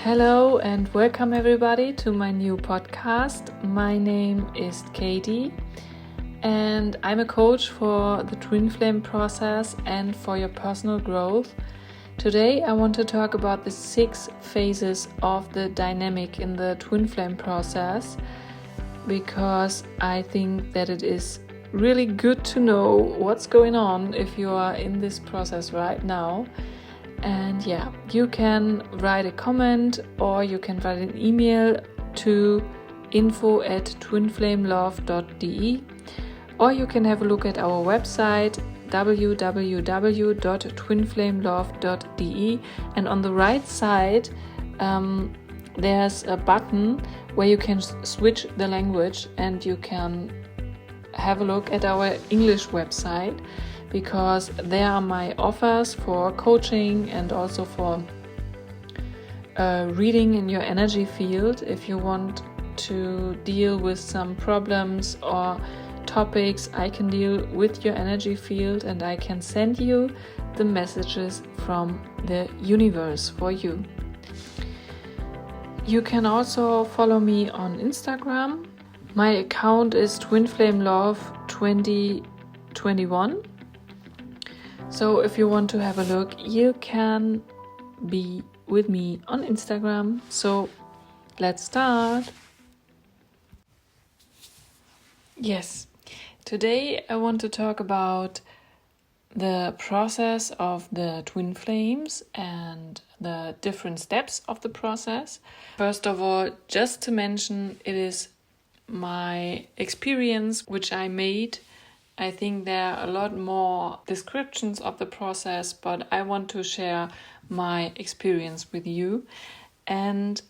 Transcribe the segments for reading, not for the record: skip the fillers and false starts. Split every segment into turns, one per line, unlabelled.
Hello and welcome everybody to my new podcast. My name is Cathi and I'm a coach for the twin flame process and for your personal growth. Today I want to talk about the 6 phases of the dynamic in the twin flame process because I think that it is really good to know what's going on if you are in this process right now. And you can write a comment or you can write an email to info@twinflamelove.de, or you can have a look at our website www.twinflamelove.de, and on the right side there's a button where you can switch the language and you can have a look at our English website, because there are my offers for coaching and also for reading in your energy field if you want to deal with some problems or topics. I can deal with your energy field and I can send you the messages from the universe for you. You can also follow me on Instagram. My account is twinflamelove2021. So if you want to have a look, you can be with me on Instagram. So let's start. Yes, today I want to talk about the process of the twin flames and the different steps of the process. First of all, just to mention, it is my experience which I made. I think there are a lot more descriptions of the process, but I want to share my experience with you. And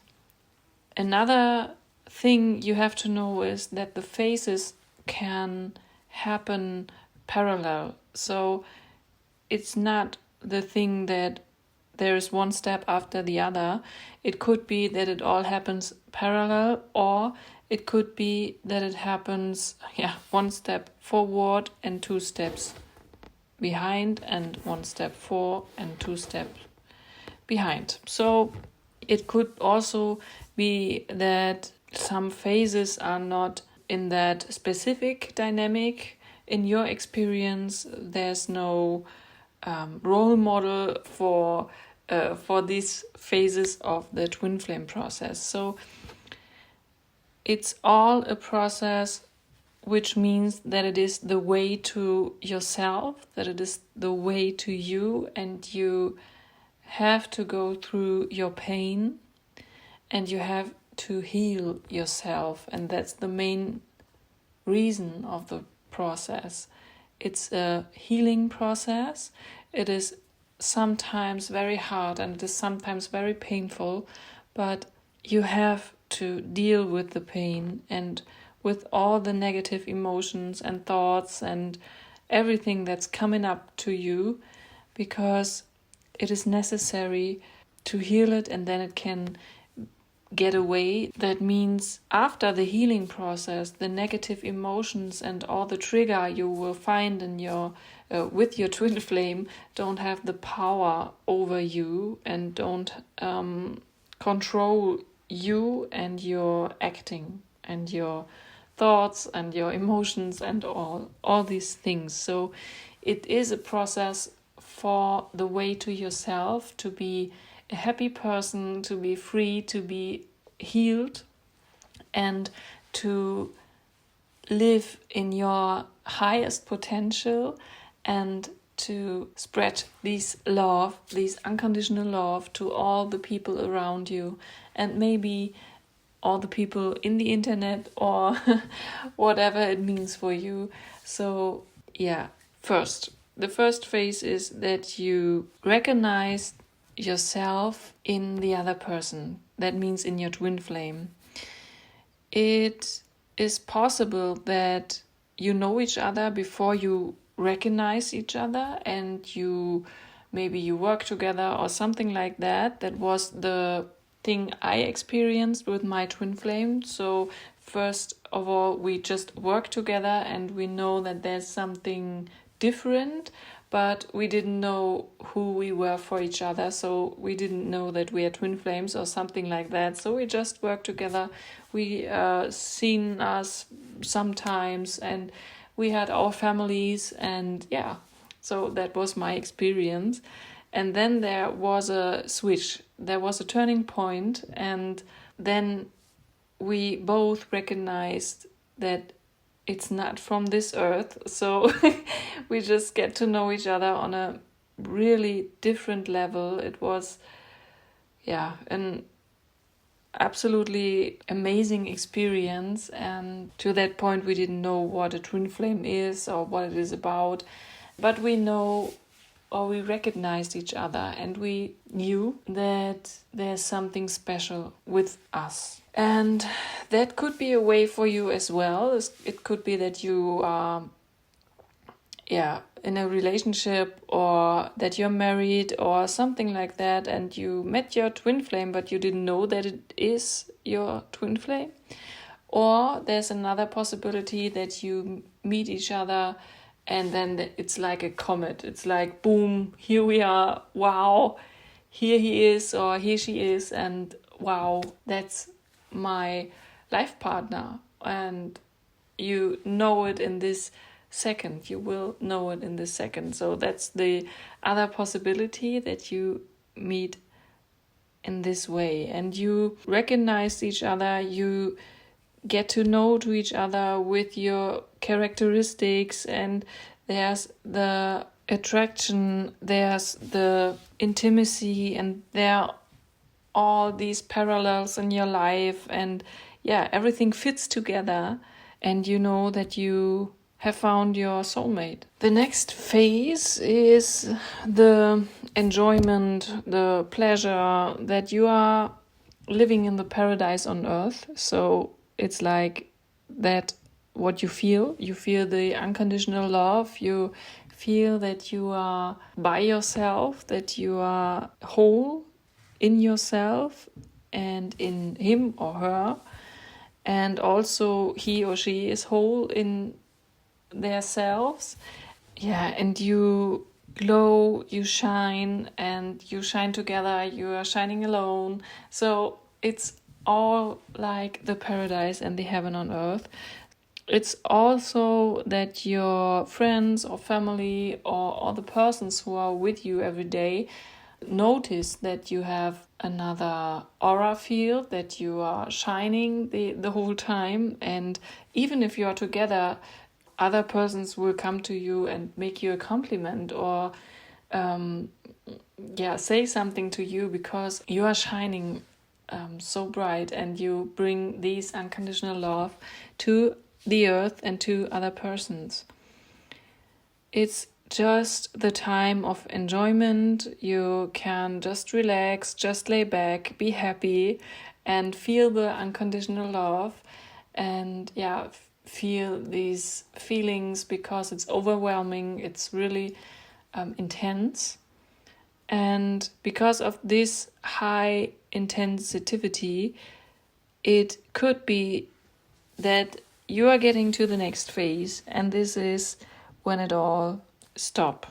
another thing you have to know is that the phases can happen parallel. So it's not the thing that there is one step after the other. It could be that it all happens parallel, or it could be that it happens, one step forward and 2 steps behind, and 1 step forward and 2 steps behind. So it could also be that some phases are not in that specific dynamic. In your experience, there's no role model for these phases of the twin flame process. So it's all a process, which means that it is the way to yourself, that it is the way to you, and you have to go through your pain and you have to heal yourself. And that's the main reason of the process. It's a healing process. It is sometimes very hard and it is sometimes very painful, but you have to deal with the pain and with all the negative emotions and thoughts and everything that's coming up to you, because it is necessary to heal it, and then it can get away. That means after the healing process, the negative emotions and all the trigger you will find in your with your twin flame don't have the power over you and don't control you and your acting and your thoughts and your emotions and all these things. So it is a process for the way to yourself, to be a happy person, to be free, to be healed, and to live in your highest potential, and to spread this love, this unconditional love, to all the people around you, and maybe all the people in the internet, or whatever it means for you. So the first phase is that you recognize yourself in the other person. That means in your twin flame. It is possible that you know each other before you recognize each other, and maybe you work together or something like that. That was the thing I experienced with my twin flame. So first of all, we just work together and we know that there's something different, but we didn't know who we were for each other. So we didn't know that we are twin flames or something like that. So we just worked together. We seen us sometimes, and we had our families, and yeah, so that was my experience. And then there was a switch, there was a turning point, and then we both recognized that it's not from this earth. So we just get to know each other on a really different level. It was, an absolutely amazing experience. And to that point, we didn't know what a twin flame is or what it is about. But we know, or we recognized each other, and we knew that there's something special with us. And that could be a way for you as well. It could be that you are in a relationship, or that you're married or something like that, and you met your twin flame but you didn't know that it is your twin flame. Or there's another possibility that you meet each other and then it's like a comet. It's like, boom, here we are. Wow, here he is or here she is. And wow, that's my life partner. And you know it in this second. You will know it in this second. So that's the other possibility, that you meet in this way. And you recognize each other. You get to know to each other with your characteristics, and there's the attraction, there's the intimacy, and there are all these parallels in your life, and everything fits together, and you know that you have found your soulmate. The next phase is the enjoyment, the pleasure, that you are living in the paradise on earth. So it's like that, what you feel the unconditional love, you feel that you are by yourself, that you are whole in yourself and in him or her, and also he or she is whole in their selves. And you glow, you shine, and you shine together, you are shining alone. So it's all like the paradise and the heaven on earth. It's also that your friends or family or the persons who are with you every day notice that you have another aura field, that you are shining the whole time. And even if you are together, other persons will come to you and make you a compliment, or say something to you, because you are shining so bright, and you bring these unconditional love to the earth and to other persons. It's just the time of enjoyment. You can just relax, just lay back, be happy, and feel the unconditional love, and feel these feelings, because it's overwhelming, it's really intense. And because of this high intensity, it could be that you are getting to the next phase, and this is when it all stops.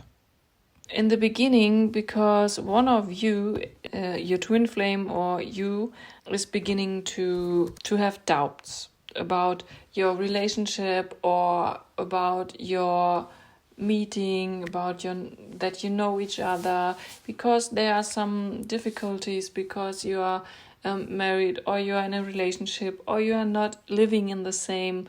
In the beginning, because one of you, your twin flame or you, is beginning to have doubts about your relationship, or about your meeting, about that you know each other, because there are some difficulties, because you are married, or you are in a relationship, or you are not living in the same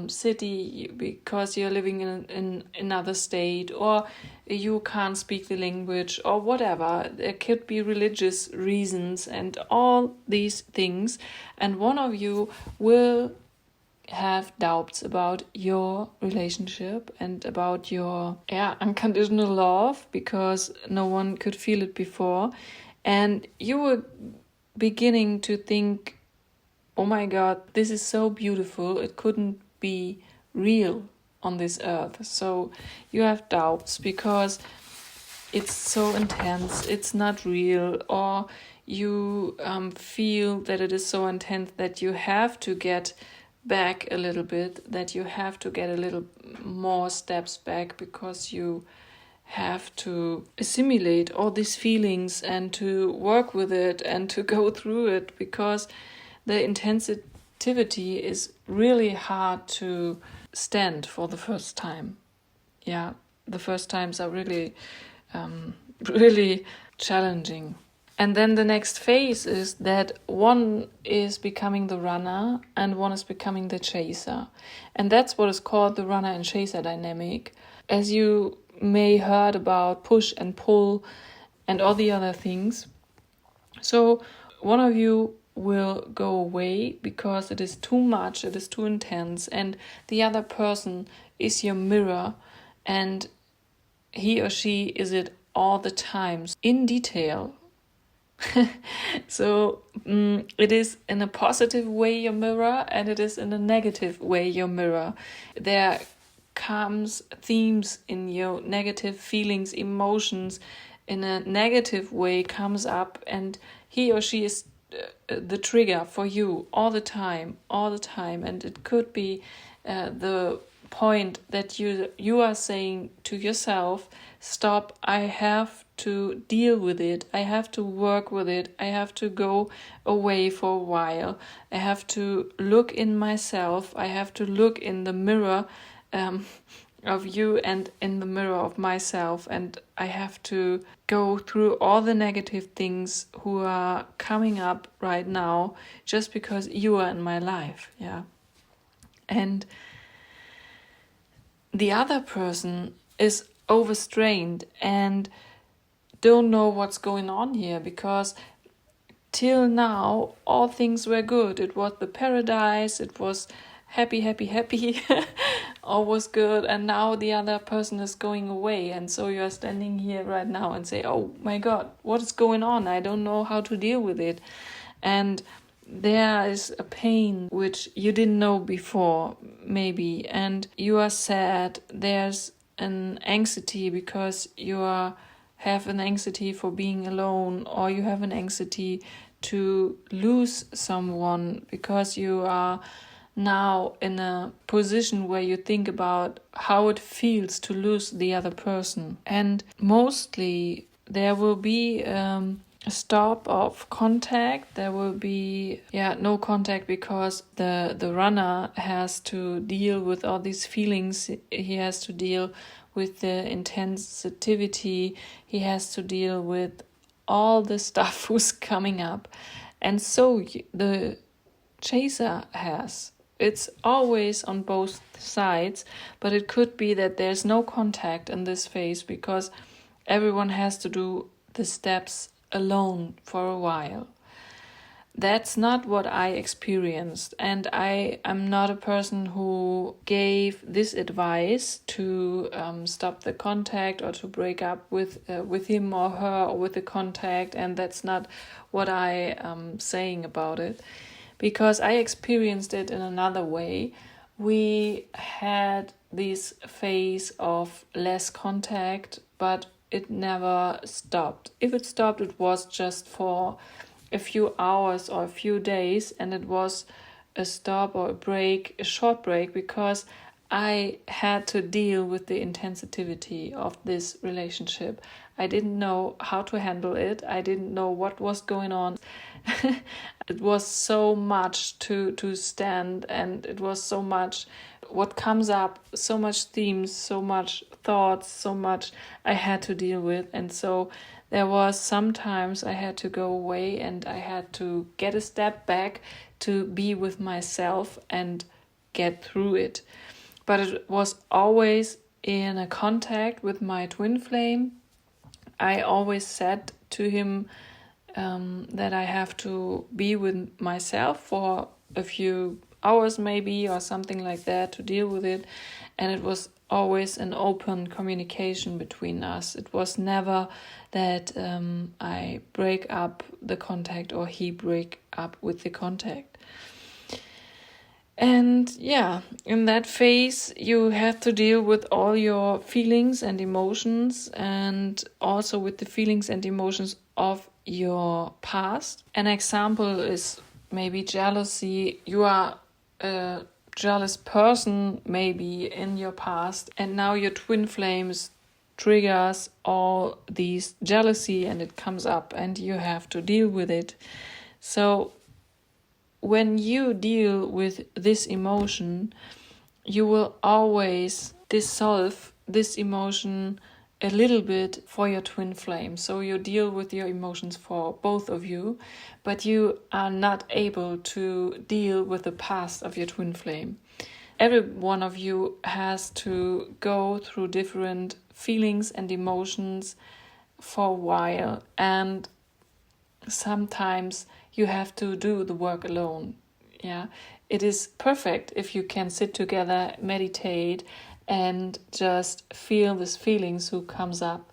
city, because you're living in another state, or you can't speak the language, or whatever. There could be religious reasons and all these things, and one of you will have doubts about your relationship and about your unconditional love, because no one could feel it before. And you were beginning to think, oh my God, this is so beautiful, it couldn't be real on this earth. So you have doubts because it's so intense, it's not real, or you feel that it is so intense that you have to get back a little bit, that you have to get a little more steps back, because you have to assimilate all these feelings and to work with it and to go through it, because the intensity is really hard to stand for the first time. Yeah, the first times are really, really challenging. And then the next phase is that one is becoming the runner and one is becoming the chaser. And that's what is called the runner and chaser dynamic. As you may heard about push and pull and all the other things. So one of you will go away because it is too much, it is too intense, and the other person is your mirror, and he or she is it all the time in detail. So it is in a positive way your mirror, and it is in a negative way your mirror. There comes themes in your negative feelings, emotions in a negative way comes up, and he or she is the trigger for you all the time. And it could be the point that you are saying to yourself, stop, I have to deal with it, I have to work with it, I have to go away for a while, I have to look in myself, I have to look in the mirror of you and in the mirror of myself, and I have to go through all the negative things who are coming up right now just because you are in my life. Yeah. And the other person is overstrained and don't know what's going on here, because till now all things were good. It was the paradise, it was happy all was good, and now the other person is going away, and so you're standing here right now and say, oh my god, what is going on? I don't know how to deal with it. And there is a pain which you didn't know before, maybe, and you are sad. There's an anxiety because have an anxiety for being alone, or you have an anxiety to lose someone because you are now in a position where you think about how it feels to lose the other person. And mostly there will be a stop of contact. There will be no contact because the runner has to deal with all these feelings. He has to deal with the intensity, he has to deal with all the stuff who's coming up. And so the chaser has. It's always on both sides, but it could be that there's no contact in this phase because everyone has to do the steps alone for a while. That's not what I experienced, and I am not a person who gave this advice to stop the contact or to break up with him or her or with the contact, and that's not what I am saying about it, because I experienced it in another way. We had this phase of less contact, but it never stopped. If it stopped, it was just for a few hours or a few days, and it was a stop or a break, a short break, because I had to deal with the intensity of this relationship. I didn't know how to handle it. I didn't know what was going on. It was so much to stand, and it was so much what comes up, so much themes, so much thoughts, so much I had to deal with. And so there was sometimes I had to go away and I had to get a step back to be with myself and get through it. But it was always in a contact with my twin flame. I always said to him that I have to be with myself for a few hours maybe or something like that to deal with it. And it was always an open communication between us. It was never that I break up the contact or he break up with the contact. And in that phase, you have to deal with all your feelings and emotions, and also with the feelings and emotions of your past. An example is maybe jealousy. You are a jealous person maybe in your past, and now your twin flames triggers all these jealousy, and it comes up and you have to deal with it. So when you deal with this emotion, you will always dissolve this emotion a little bit for your twin flame. So you deal with your emotions for both of you, but you are not able to deal with the past of your twin flame. Every one of you has to go through different feelings and emotions for a while, and sometimes you have to do the work alone. Yeah, it is perfect if you can sit together, meditate, and just feel these feelings who comes up,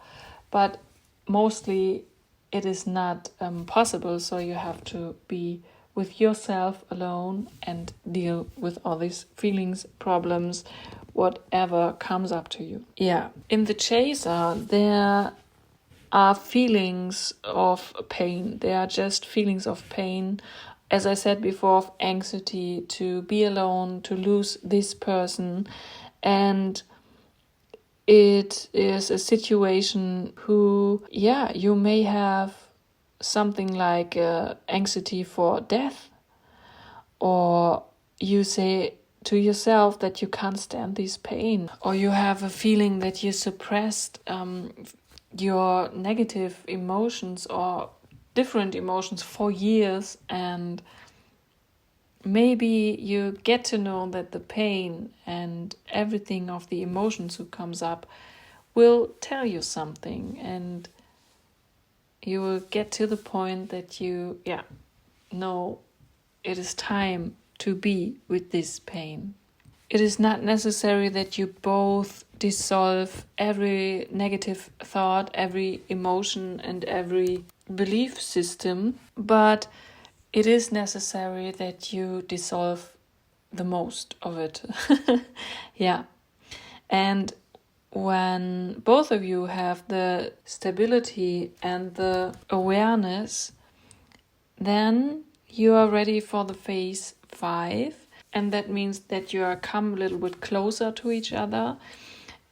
but mostly it is not possible, so you have to be with yourself alone and deal with all these feelings, problems, whatever comes up to you. Yeah, in the chaser there are feelings of pain. They are just feelings of pain, as I said before, of anxiety, to be alone, to lose this person. And it is a situation who, you may have something like anxiety for death, or you say to yourself that you can't stand this pain, or you have a feeling that you suppressed your negative emotions or different emotions for years, and maybe you get to know that the pain and everything of the emotions who comes up will tell you something, and you will get to the point that you know it is time to be with this pain. It is not necessary that you both dissolve every negative thought, every emotion, and every belief system, but it is necessary that you dissolve the most of it. And when both of you have the stability and the awareness, then you are ready for the phase 5. And that means that you are come a little bit closer to each other.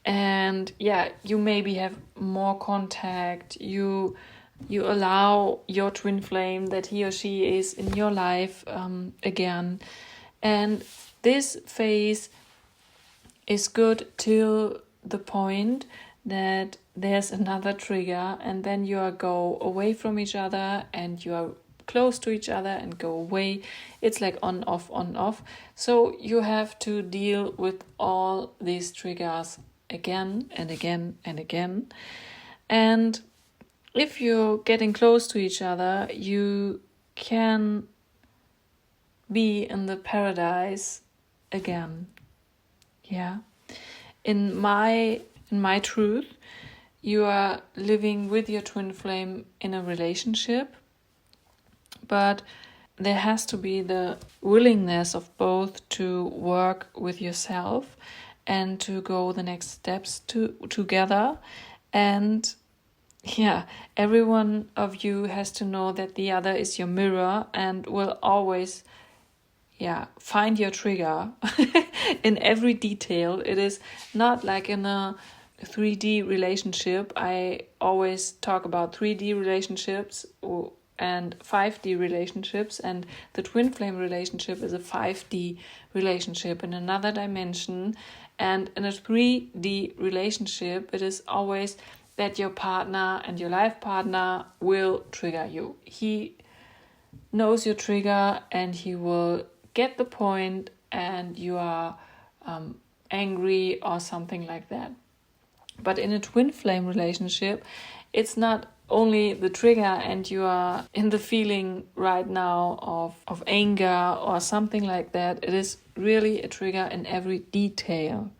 And you maybe have more contact. You allow your twin flame that he or she is in your life again. And this phase is good till the point that there's another trigger, and then you go away from each other and you are close to each other and go away. It's like on, off. So you have to deal with all these triggers again and again and again. And if you're getting close to each other, you can be in the paradise again. In my truth, you are living with your twin flame in a relationship, but there has to be the willingness of both to work with yourself and to go the next steps together. And every one of you has to know that the other is your mirror and will always find your trigger in every detail. It is not like in a 3D relationship. I always talk about 3D relationships and 5D relationships, and the twin flame relationship is a 5D relationship in another dimension. And in a 3D relationship, it is always that your partner and your life partner will trigger you. He knows your trigger and he will get the point, and you are angry or something like that. But in a twin flame relationship, it's not only the trigger and you are in the feeling right now of anger or something like that. It is really a trigger in every detail.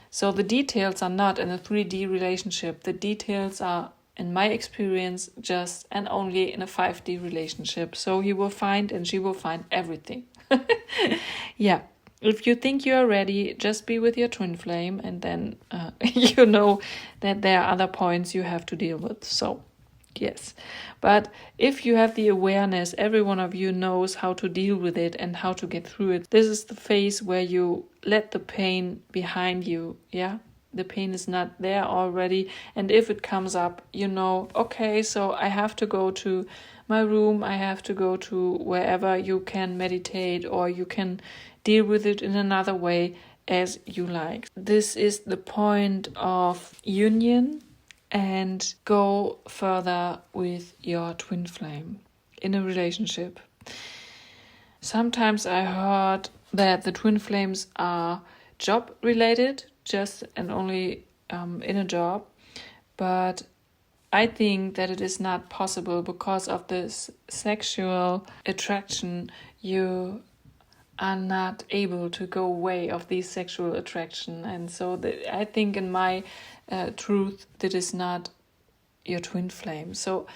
So the details are not in a 3D relationship. The details are, in my experience, just and only in a 5D relationship. So he will find and she will find everything. If you think you are ready, just be with your twin flame, and then you know that there are other points you have to deal with. So, yes. But if you have the awareness, every one of you knows how to deal with it and how to get through it. This is the phase where you let the pain behind you, the pain is not there already. And if it comes up, you know, okay, so I have to go to my room, I have to go to wherever you can meditate, or you can deal with it in another way as you like. This is the point of union, and go further with your twin flame in a relationship. Sometimes I heard that the twin flames are job related, just and only in a job, but I think that it is not possible because of this sexual attraction. You are not able to go away of this sexual attraction, and so I think in my truth that is not your twin flame. So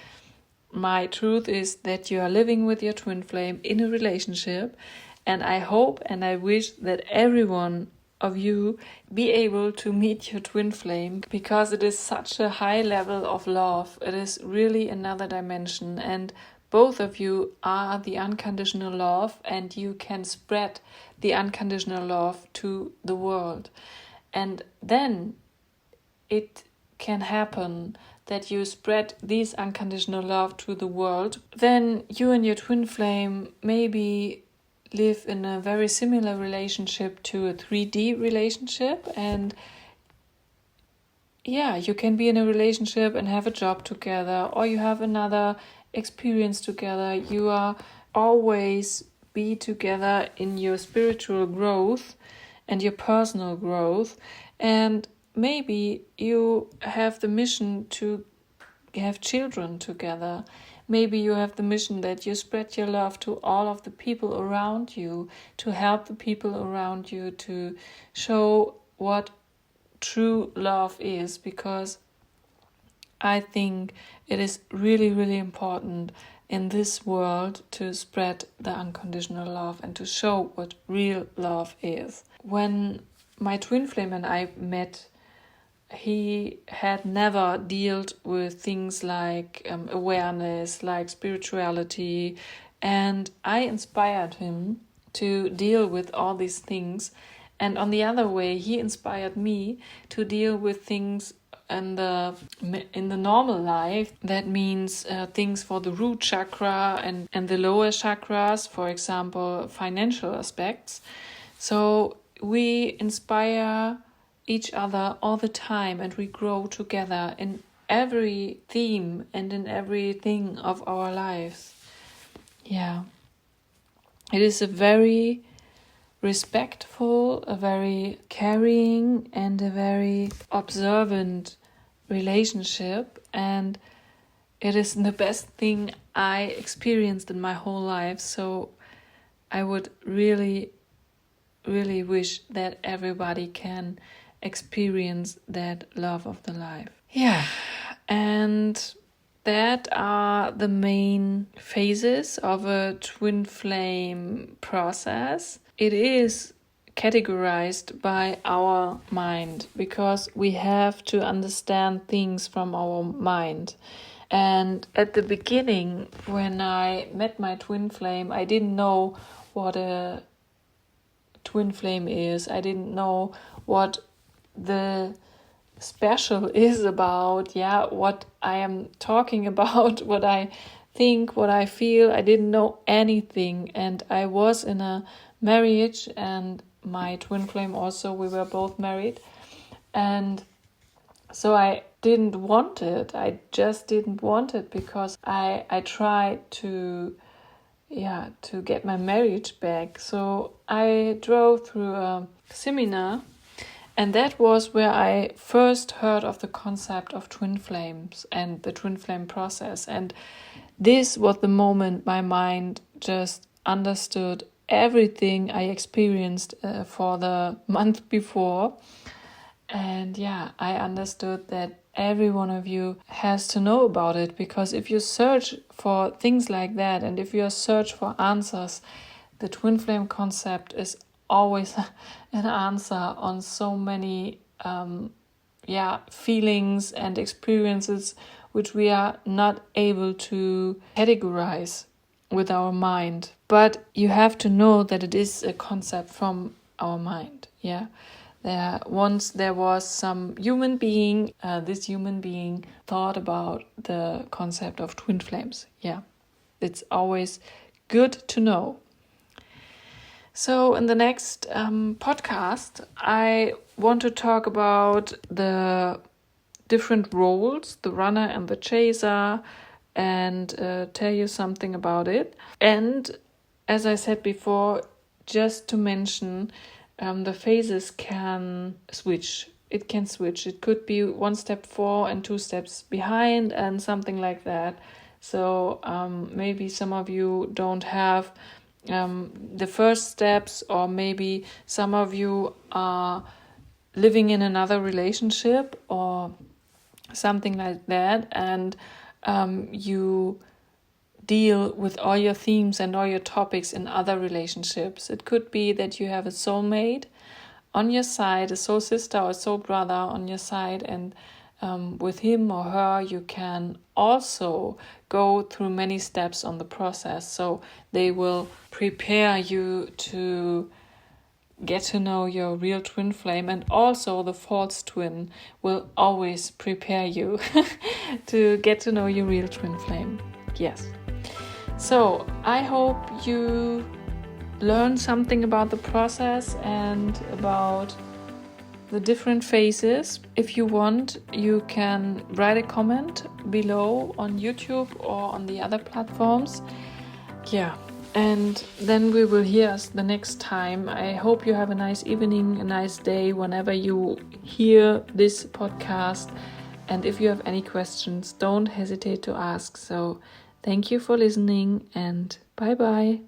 my truth is that you are living with your twin flame in a relationship, and I hope and I wish that everyone of you be able to meet your twin flame, because it is such a high level of love. It is really another dimension, and both of you are the unconditional love, and you can spread the unconditional love to the world. And then it can happen that you spread this unconditional love to the world. Then you and your twin flame maybe live in a very similar relationship to a 3D relationship, and yeah, you can be in a relationship and have a job together, or you have another experience together. You are always be together in your spiritual growth and your personal growth, and maybe you have the mission to have children together. Maybe you have the mission that you spread your love to all of the people around you, to help the people around you, to show what true love is, because I think it is really, really important in this world to spread the unconditional love and to show what real love is. When my twin flame and I met, he had never dealt with things like awareness, like spirituality, and I inspired him to deal with all these things. And on the other way, he inspired me to deal with things in the normal life. That means things for the root chakra and the lower chakras, for example, financial aspects. So we inspire each other all the time, and we grow together in every theme and in everything of our lives. Yeah. It is a very respectful, a very caring, and a very observant relationship, and it is the best thing I experienced in my whole life. So I would really, really wish that everybody can experience that love of the life. Yeah, and that are the main phases of a twin flame process. It is categorized by our mind, because we have to understand things from our mind. And at the beginning, when I met my twin flame, I didn't know what a twin flame is. I didn't know what the special is about, what I am talking about, what I think, what I feel. I didn't know anything, and I was in a marriage, and my twin flame also, we were both married, and so I didn't want it. I just didn't want it, because I tried to get my marriage back. So I drove through a seminar, and that was where I first heard of the concept of twin flames and the twin flame process. And this was the moment my mind just understood everything I experienced for the month before. And I understood that every one of you has to know about it, because if you search for things like that, and if you search for answers, the twin flame concept is always an answer on so many feelings and experiences which we are not able to categorize with our mind. But you have to know that it is a concept from our mind. Once there was some human being, this human being thought about the concept of twin flames. Yeah, it's always good to know. So in the next podcast, I want to talk about the different roles, the runner and the chaser, and tell you something about it. And as I said before, just to mention, the phases can switch. It can switch. It could be 1 step forward and 2 steps behind and something like that. So maybe some of you don't have the first steps, or maybe some of you are living in another relationship or something like that, and you deal with all your themes and all your topics in other relationships. It could be that you have a soulmate on your side, a soul sister or a soul brother on your side, and with him or her you can also go through many steps on the process. So they will prepare you to get to know your real twin flame, and also the false twin will always prepare you to get to know your real twin flame. Yes. So I hope you learn something about the process and about the different phases. If you want, you can write a comment below on YouTube or on the other platforms. Yeah, and then we will hear us the next time. I hope you have a nice evening, a nice day whenever you hear this podcast. And if you have any questions, don't hesitate to ask. So thank you for listening, and bye-bye.